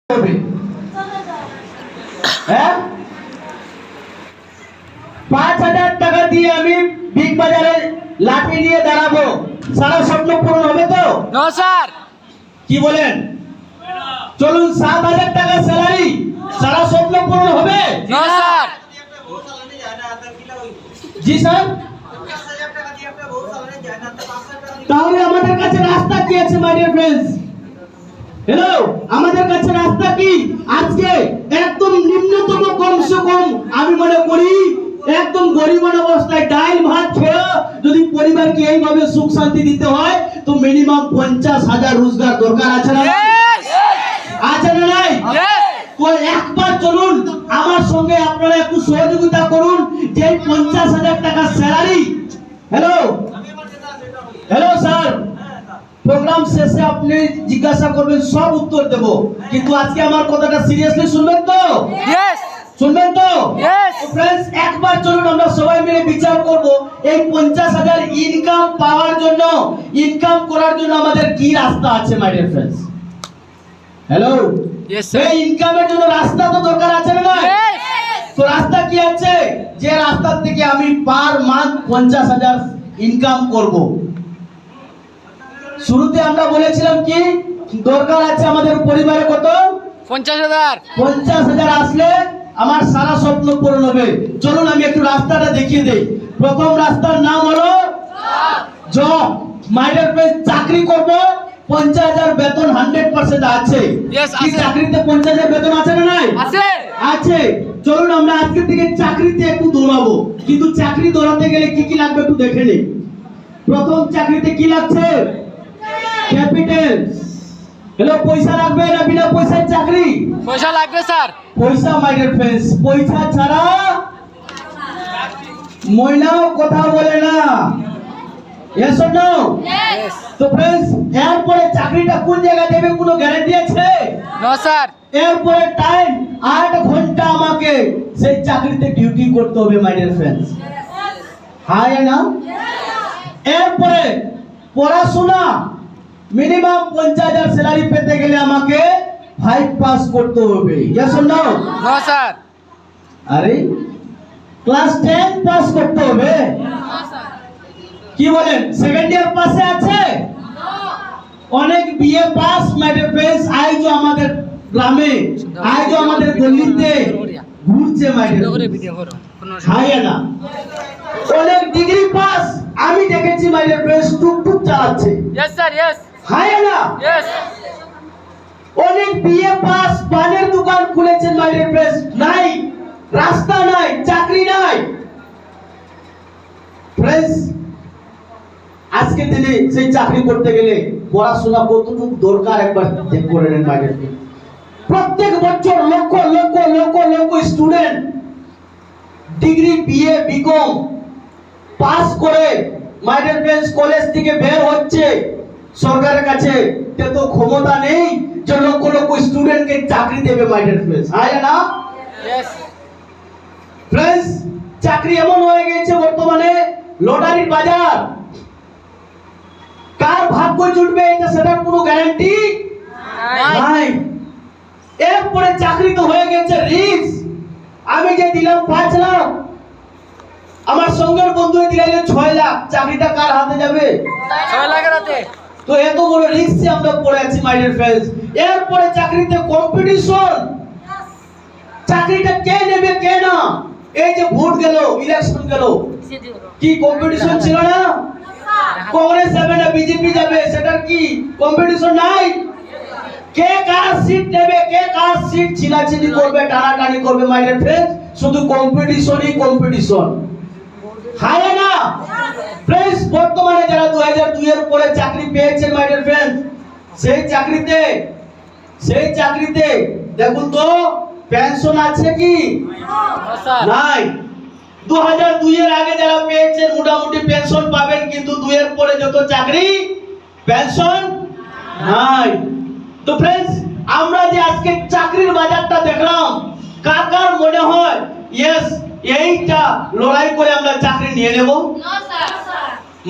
হবে হ্যাঁ ৫,০০০ টাকা দিয়ে আমি বিগ বাজারে লাঠি নিয়ে দাঁড়াবো, সারা স্বপ্ন পূরণ হবে তো? No sir. কি বলেন? চলুন ৭,০০০ টাকা স্যালারি, সারা স্বপ্ন পূরণ হবে? No sir. জি স্যার। তাহলে আমাদের কাছে রাস্তা কি আছে মাই ডিয়ার ফ্রেন্ডস? হ্যালো, আমাদের কাছে রাস্তা কি? আজকে একদম নিম্নতম কমসে কম আমি মনে করি একদম গরিবের অবস্থায় ডাল ভাত খেয়ে যদি পরিবারকে এইভাবে সুখ শান্তি দিতে হয় তো মিনিমাম ৫০,০০০ রোজগার দরকার আছে না? আছে না নাই? তো একবার চলুন আমার সঙ্গে আপনারা একটু সহযোগিতা করুন যে ৫০,০০০ টাকা salary. Hello hello sir, program শেষে আপনি জিজ্ঞাসা করবেন, সব উত্তর দেব, কিন্তু আজকে আমার কথাটা সিরিয়াসলি শুনবেন তো? শুনবেন তো? ফ্রেন্ডস, একবার চলুন আমরা সবাই মিলে বিচার করব এই ৫০,০০০ ইনকাম পাওয়ার জন্য, ইনকাম করার জন্য আমাদের কি রাস্তা আছে মাই ডিয়ার ফ্রেন্ডস। হ্যালো, এই ইনকামের জন্য রাস্তা তো দরকার আছে না? তো রাস্তা কি আছে? যে রাস্তা থেকে আমি পার মান্থ ৫০,০০০ ইনকাম করব। শুরুতে আমরা বলেছিলাম কি দরকার আছে আমাদের পরিবারে কত? ৫০,০০০। ৫০,০০০ আসলে আমার সারা স্বপ্ন পূরণ হবে। চলুন আমি একটু রাস্তাটা দেখিয়ে দেই। প্রথম রাস্তার নাম হলো জব। মাই ডিয়ার ফ্রেন্ড, চাকরি করব, ৫০,০০০ বেতন 100% আছে। কি চাকরিতে ৫০,০০০ বেতন আছে না নাই? আছে। চলুন আমরা আজকে থেকে চাকরিতে একটু দৌড়াবো, কিন্তু চাকরি দৌড়াতে গেলে কি কি লাগবে একটু দেখে নিই। প্রথম চাকরিতে কি লাগছে? ক্যাপিটাল। হ্যালো, পয়সা লাগবে না বিনা পয়সার চাকরি? পয়সা লাগবে স্যার। পয়সা মাই ডিয়ার ফ্রেন্ডস, পয়সা ছাড়া ময়নাও কথা বলে না। Yes or no? তো ফ্রেন্ডস, এরপরে চাকরিটা কোন জায়গায় দেবে কোনো গ্যারান্টি আছে? No sir. এরপরে টাইম ৮ ঘন্টা আমাকে সেই চাকরিতে ডিউটি করতে হবে মাই ডিয়ার ফ্রেন্ডস। হ্যাঁ না? এরপরে পড়াশোনা মিনিমাম ৫০,০০০ স্যালারি পেতে গেলে আমাকে 5 পাস করতে হবে। Yes or no? No sir. আরে ক্লাস 10 পাস করতে হবে? কি বলেন, সেকেন্ড ইয়ার পাশে আছে? অনেক BA pass my dear friends আজও আমাদের গ্রামে, আজও আমাদের গলিতে ঘুরছে মাই ডিয়ার। হ্যাঁ না? অনেক ডিগ্রি পাস আমি দেখেছি মাই ডিয়ার ফ্রেন্ডস টুকটুক চালাচ্ছে। Yes sir, yes. হ্যাঁ না? ইয়েস। অনেক বিএ পাস পানের দোকান খুলেছেন মাই ডিয়ার ফ্রেন্ডস। নাই রাস্তা, নাই চাকরি, নাই। ফ্রেন্ডস, আজকে দিনে সেই চাকরি করতে গেলে পড়াশোনা কতটুকু দরকার একবার চেক করে নেন মাই ডিয়ার ফ্রেন্ডস। প্রত্যেক বছর লক্ষ লক্ষ লক্ষ লক্ষ student degree BA BCom pass করে মাই ডিয়ার ফ্রেন্ডস কলেজ থেকে বের হচ্ছে। সরকারের কাছে তো ক্ষমতা নেই যে লক্ষ লক্ষ স্টুডেন্টকে চাকরি দেবে মাই ডিয়ার ফ্রেন্ডস। হ্যাঁ না? ইয়েস। ফ্রেন্ডস, চাকরি এমন হয়ে গেছে বর্তমানে লটারির বাজার। কার ভাগ্য জুটবে এটা সেটার কোনো গ্যারান্টি নাই। এরপরে চাকরি তো হয়ে গেছে রিস্ক। আমি যে দিলাম ৫ লাখ, আমার সঙ্গের বন্ধু দিলাইলে ৬ লাখ, চাকরিটা কার হাতে যাবে? ৬ লাখের হাতে। তো এত বড় রিস্কে আমরা পড়ে আছি মাই ডিয়ার ফ্রেন্ডস। এরপরে চাকরিতে কম্পিটিশন, চাকরিটা কে নেবে কে না। এই যে ভোট গেল, ইলেকশন গেল, কি কম্পিটিশন ছিল না? কংগ্রেস যাবে না বিজেপি যাবে, সেটার কি কম্পিটিশন নাই? কে কার সিট নেবে, কে কার সিট ছিলাছিলি করবে, টানাটানি করবে মাই ডিয়ার ফ্রেন্ডস। শুধু কম্পিটিশনই কম্পিটিশন। হায় না? ফ্রেন্ডস, বর্তমানে যারা ২০০২ এর পরে চাকরি পেয়েছেন মাই ডিয়ার ফ্রেন্ডস, সেই চাকরিতে দেখুন তো পেনশন আছে কি? নাই। ২০০২ এর আগে যারা পেয়েছেন মোটামুটি পেনশন পাবেন, কিন্তু ২ এর পরে যত চাকরি পেনশন নাই। তো ফ্রেন্ডস, আমরা যে আজকে চাকরির বাজারটা দেখলাম, কার কার মনে হয় ইয়েস এইটা লড়াই করে আমরা চাকরি নিয়ে নেব?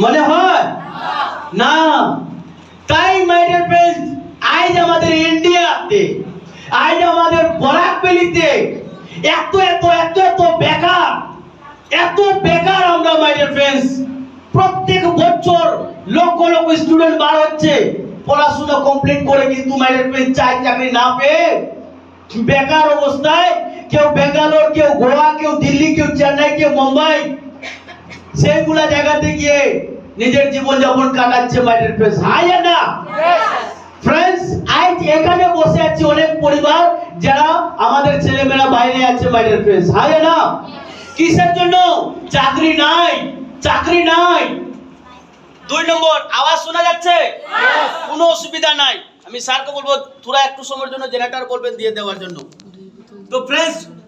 মনে হয় না। তাই মাই ডিয়ার ফ্রেন্ডস, আজ আমাদের ইন্ডিয়াতে আজ ফ্যামিলিতে এত এত এত এত বেকার, এত বেকার আমরা মাই ডিয়ার ফ্রেন্ডস। প্রত্যেক বছর লক্ষ লক্ষ স্টুডেন্ট বার হচ্ছে পড়াশোনা কমপ্লিট করে, কিন্তু মাই ডিয়ার ফ্রেন্ডস চাকরি না পেয়ে বেকার অবস্থায়, কেউ বেঙ্গালোর, কেউ গোয়া, কেউ দিল্লি, কেউ চেন্নাই, কেউ মুম্বাই, সেইগুলা জায়গাতে গিয়ে নিজের জীবন যাপন কাটাচ্ছে মাই ডিয়ার ফ্রেন্ডস। হাই না ফ্রেন্ডস, আজ এখানে বসে আছে অনেক পরিবার যারা আমাদের ছেলেমেয়েরা বাইরে আছে মাই ডিয়ার ফ্রেন্ডস। হাই না কিসের জন্য? চাকরি নাই, চাকরি নাই। 2 নম্বর, আওয়াজ শোনা যাচ্ছে? কোনো অসুবিধা নাই, আমি স্যারকে বলবো থোড়া একটু সময়ের জন্য জেনারেটর বলবেন দিয়ে দেওয়ার জন্য। তো ফ্রেন্ডস